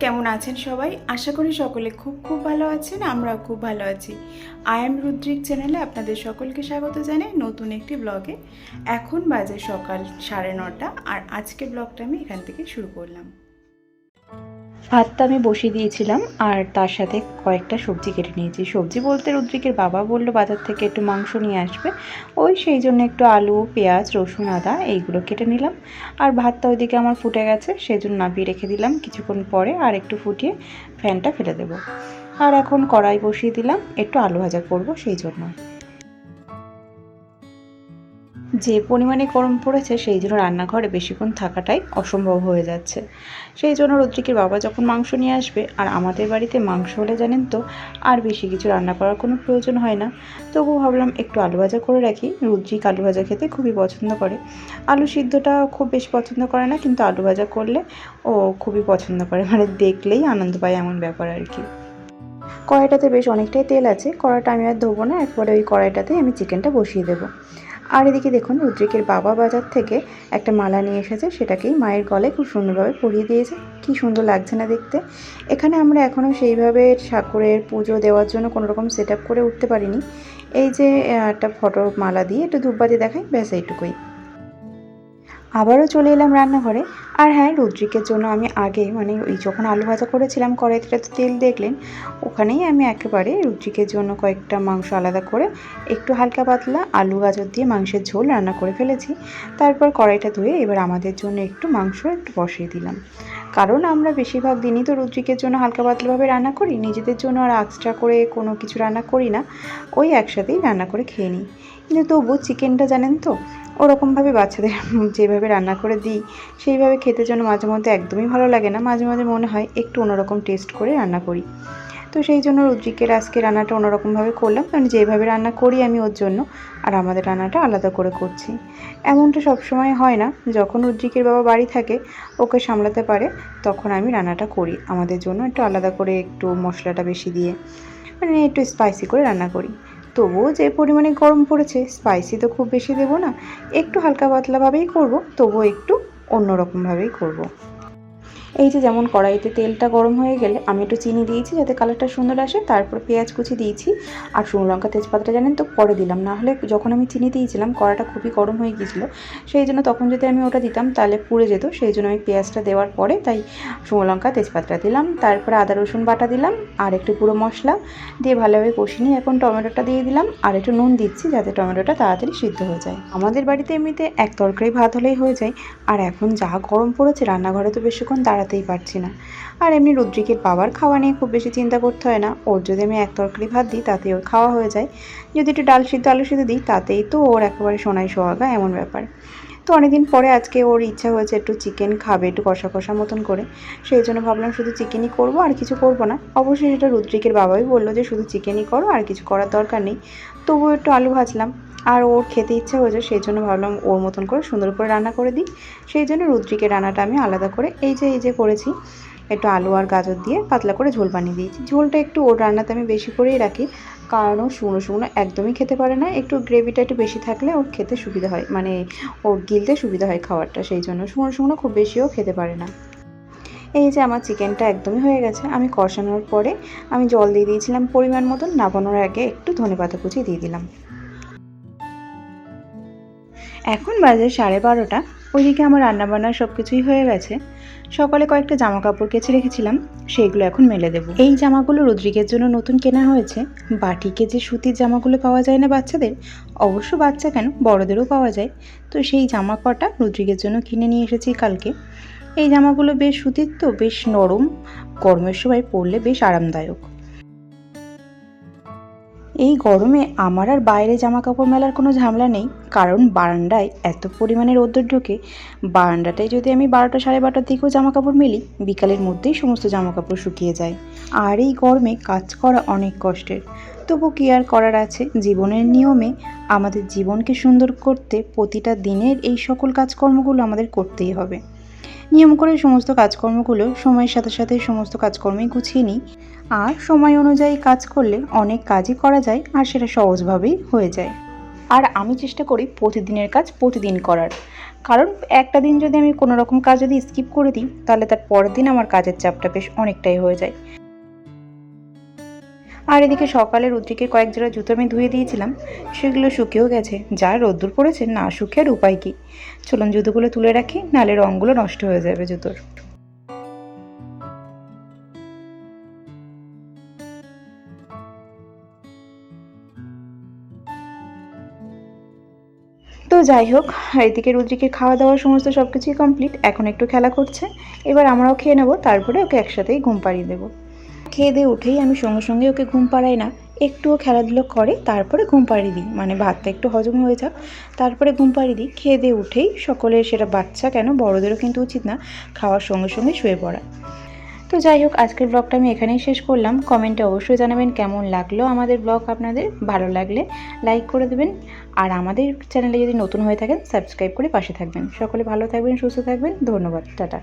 কেমন আছেন সবাই? আশা করি সকলে খুব খুব ভালো আছেন। আমরাও খুব ভালো আছি। আই এম রুদ্রিক চ্যানেলে আপনাদের সকলকে স্বাগত জানাই নতুন একটি ব্লগে। এখন বাজে সকাল 9:30 আর আজকের ব্লগটা আমি এখান থেকে শুরু করলাম। ভাতটা আমি বসিয়ে দিয়েছিলাম আর তার সাথে কয়েকটা সবজি কেটে নিয়েছি। সবজি বলতে রুদ্রিকের বাবা বলল বাজার থেকে একটু মাংস নিয়ে আসবে, সেই জন্য একটু আলু, পেঁয়াজ, রসুন, আদা এইগুলো কেটে নিলাম। আর ভাতটা ওইদিকে আমার ফুটে গেছে, সেই জন্য নামিয়ে রেখে দিলাম। কিছুক্ষণ পরে আর একটু ফুটিয়ে ফ্যানটা ফেলে দেবো। আর এখন কড়াই বসিয়ে দিলাম, একটু আলু ভাজা করব সেই জন্য। যে পরিমাণে গরম পড়েছে সেই জন্য রান্নাঘরে বেশিক্ষণ থাকাটাই অসম্ভব হয়ে যাচ্ছে। সেই জন্য রুদ্রিকের বাবা যখন মাংস নিয়ে আসবে, আর আমাদের বাড়িতে মাংস হলে জানেন তো আর বেশি কিছু রান্না করার কোনো প্রয়োজন হয় না। তবুও ভাবলাম একটু আলু ভাজা করে রাখি। রুদ্রিক আলু ভাজা খেতে খুবই পছন্দ করে। আলু সিদ্ধটা খুব বেশি পছন্দ করে না, কিন্তু আলু ভাজা করলে ও খুবই পছন্দ করে, মানে দেখলেই আনন্দ পায় এমন ব্যাপার আর কি। কড়াইটাতে বেশ অনেকটাই তেল আছে, কড়াইটা আমি আর ধোবো না, একবারে ওই কড়াইটাতেই আমি চিকেনটা বসিয়ে দেবো। আর এদিকে দেখুন রুদ্রিকের বাবা বাজার থেকে একটা মালা নিয়ে এসেছে, সেটাকেই মায়ের গলায় খুব সুন্দরভাবে পরিয়ে দিয়েছে। কি সুন্দর লাগছে না দেখতে। এখানে আমরা এখনও সেইভাবে ঠাকুরের পুজো দেওয়ার জন্য কোনো রকম সেট আপ করে উঠতে পারিনি। এই যে একটা ফটো মালা দিয়ে একটু ধূপবাতি দেখাই, ব্যাস এইটুকুই। আবারও চলে এলাম রান্নাঘরে। আর হ্যাঁ, রুদ্রিকের জন্য আমি আগে ওই যখন আলু ভাজা করেছিলাম কড়াইতে তো তেল দেখলেন, ওখানেই আমি একেবারে রুদ্রিকের জন্য কয়েকটা মাংস আলাদা করে একটু হালকা পাতলা আলু গাজর দিয়ে মাংসের ঝোল রান্না করে ফেলেছি। তারপর কড়াইটা ধুয়ে এবার আমাদের জন্য একটু মাংস বসিয়ে দিলাম, কারণ আমরা বেশিরভাগ দিনই তো রুদ্রিকের জন্য হালকা পাতলাভাবে রান্না করি, নিজেদের জন্য আর এক্সট্রা করে কোনো কিছু রান্না করি না, ওই একসাথেই রান্না করে খেয়ে নিই। কিন্তু তবু চিকেনটা জানেন তো ওরকমভাবে বাচ্চাদের যেভাবে রান্না করে দিই সেইভাবে খেতে জন্য মাঝে মধ্যে একদমই ভালো লাগে না। মাঝে মাঝে মনে হয় একটু অন্যরকম টেস্ট করে রান্না করি। তো সেই জন্য রুদ্রিকের আজকে রান্নাটা অন্যরকমভাবে করলাম, কারণ যেভাবে রান্না করি আমি ওর জন্য, আর আমাদের রান্নাটা আলাদা করে করছি। এমনটা সবসময় হয় না, যখন রুদ্রিকের বাবা বাড়ি থাকে ওকে সামলাতে পারে তখন আমি রান্নাটা করি আমাদের জন্য, একটু আলাদা করে একটু মশলাটা বেশি দিয়ে, একটু স্পাইসি করে রান্না করি। তবুও যে পরিমাণে গরম পড়েছে স্পাইসি তো খুব বেশি দেবো না, একটু হালকা পাতলাভাবেই করব, তবুও একটু অন্যরকমভাবেই করব। এই যে যেমন কড়াইতে তেলটা গরম হয়ে গেলে আমি একটু চিনি দিয়েছি যাতে কালারটা সুন্দর আসে, তারপর পেঁয়াজ কুচি দিয়েছি আর শুকনো লঙ্কা তেজপাতাটা জানেন তো পরে দিলাম, না হলে যখন আমি চিনি দিয়েছিলাম কড়াইটা খুবই গরম হয়ে গিয়েছিলো, সেই জন্য তখন যদি আমি ওটা দিতাম তাহলে পুড়ে যেত, সেই জন্য আমি পেঁয়াজটা দেওয়ার পরে তাই শুকনো লঙ্কা তেজপাতাটা দিলাম, তারপরে আদা রসুন বাটা দিলাম আর একটু গুঁড়ো মশলা দিয়ে ভালোভাবে কষিয়ে নিয়ে এখন টমেটোটা দিয়ে দিলাম আর একটু নুন দিচ্ছি যাতে টমেটোটা তাড়াতাড়ি সিদ্ধ হয়ে যায়। আমাদের বাড়িতে এমনিতে এক তরকারি ভাত হলেই হয়ে যায়, আর এখন যা গরম পড়েছে রান্নাঘরে তো বেশিক্ষণ দাঁড়াতেই পারছি না। আর এমনি রুদ্রিকের বাবার খাওয়া নিয়ে খুব বেশি চিন্তা করতে হয় না, ওর যদি আমি এক তরকারি ভাত দিই তাতে ওর খাওয়া হয়ে যায়, যদি একটু ডাল সিদ্ধ আলু সিদ্ধ দিই তাতেই তো ওর একেবারে সোনায় সোহাগা এমন ব্যাপার। তো অনেকদিন পরে আজকে ওর ইচ্ছা হয়েছে একটু চিকেন খাবে, একটু কষা কষা মতন করে, সেই জন্য ভাবলাম শুধু চিকেনই করবো আর কিছু করবো না। অবশ্যই সেটা রুদ্রিকের বাবাই বললো যে শুধু চিকেনই করো, আর কিছু করার দরকার নেই। তবুও একটু আলু ভাজলাম, আর ওর খেতে ইচ্ছা হয়েছে সেই জন্য ভাবলাম ওর মতন করে সুন্দর করে রান্না করে দিই। সেই জন্য রুদ্রিকের রান্নাটা আমি আলাদা করে এই যে করেছি, একটু আলু আর গাজর দিয়ে পাতলা করে ঝোল বানিয়ে দিয়েছি। ঝোলটা একটু ওর রান্নাতে আমি বেশি করেই রাখি, কারণ ও শুকনো শুকনো একদমই খেতে পারে না, একটু গ্রেভিটা একটু বেশি থাকলে ওর খেতে সুবিধা হয়, ওর গিলতে সুবিধা হয় খাবারটা, সেই জন্য শুকনো শুকনো খুব বেশিও খেতে পারে না। এই যে আমার চিকেনটা একদমই হয়ে গেছে, আমি কষানোর পরে আমি জল দিয়ে দিয়েছিলাম পরিমাণ মতন, নামানোর আগে একটু ধনেপাতা কুচি দিয়ে দিলাম। এখন বাজে 12:30, ওইদিকে আমার রান্নাবান্না সব কিছুই হয়ে গেছে। সকালে কয়েকটা জামা কাপড় কেচে রেখেছিলাম, সেইগুলো এখন মেলে দেবো। এই জামাগুলো রুদ্রিকের জন্য নতুন কেনা হয়েছে। বাটিকে যে সুতির জামাগুলো পাওয়া যায় না বাচ্চাদের, অবশ্য বাচ্চা কেন বড়দেরও পাওয়া যায়, তো সেই জামা কটা রুদ্রিকের জন্য কিনে নিয়ে এসেছি কালকে। এই জামাগুলো বেশ সুতির, তো বেশ নরম, গরমের সময় পরলে বেশ আরামদায়ক। এই গরমে আমার আর বাইরে জামা কাপড় মেলার কোনো ঝামেলা নেই, কারণ বারান্দায় এত পরিমাণে রোদ্দুর ঢোকে। বারান্দাটায় যদি আমি 12টা 12:30টার দিকেও জামা কাপড় মেলি, বিকালের মধ্যেই সমস্ত জামা কাপড় শুকিয়ে যায়। আর এই গরমে কাজ করা অনেক কষ্টের, তবু কি আর করার আছে, জীবনের নিয়মে আমাদের জীবনকে সুন্দর করতে প্রতিটা দিনের এই সকল কাজকর্মগুলো আমাদের করতেই হবে। নিয়ম করে সমস্ত কাজকর্মগুলো সময়ের সাথে সাথে সমস্ত কাজকর্মই গুছিয়ে নিই, আর সময় অনুযায়ী কাজ করলে অনেক কাজই করা যায় আর সেটা সহজভাবেই হয়ে যায়। আর আমি চেষ্টা করি প্রতিদিনের কাজ প্রতিদিন করার, কারণ একটা দিন যদি আমি কোনো রকম কাজ যদি স্কিপ করে দিই তাহলে তার পরের দিন আমার কাজের চাপটা বেশ অনেকটাই হয়ে যায়। আর এদিকে সকালে রুদ্রিকের কয়েক জোড়া জুতো আমি ধুয়ে দিয়েছিলাম, সেগুলো শুকিয়েও গেছে। যা রোদ্দুর পড়েছে, না শুকিয়ে আর উপায় কী। চলুন জুতোগুলো তুলে রাখি, নাহলে রঙগুলো নষ্ট হয়ে যাবে জুতোর। তো যাই হোক, এদিকে রুদ্রিকের খাওয়া দাওয়া সমস্ত সব কিছুই কমপ্লিট। এখন একটু খেলা করছে, এবার আমরাও খেয়ে নেবো, তারপরে ওকে একসাথেই ঘুম পাড়িয়ে দেবো। খেয়ে দিয়ে উঠেই আমি সঙ্গে সঙ্গে ওকে ঘুম পাড়াই না, একটুও খেলাধুলো করে তারপরে ঘুম পাড়িয়ে দিই, মানে ভাতটা একটু হজম হয়ে যাক তারপরে ঘুম পাড়িয়ে দিই। খেয়ে দিয়ে উঠেই সকলের, সেটা বাচ্চা কেন বড়োদেরও কিন্তু উচিত না খাওয়ার সঙ্গে সঙ্গে শুয়ে পড়া। তো যাই হোক, আজকের ব্লগটা আমি এখানেই শেষ করলাম। কমেন্টে অবশ্যই জানাবেন কেমন লাগলো আমাদের ব্লগ আপনাদের। ভালো লাগলে লাইক করে দেবেন, আর আমাদের চ্যানেলে যদি নতুন হয়ে থাকেন সাবস্ক্রাইব করে পাশে থাকবেন। সকলে ভালো থাকবেন, সুস্থ থাকবেন, ধন্যবাদ, টাটা।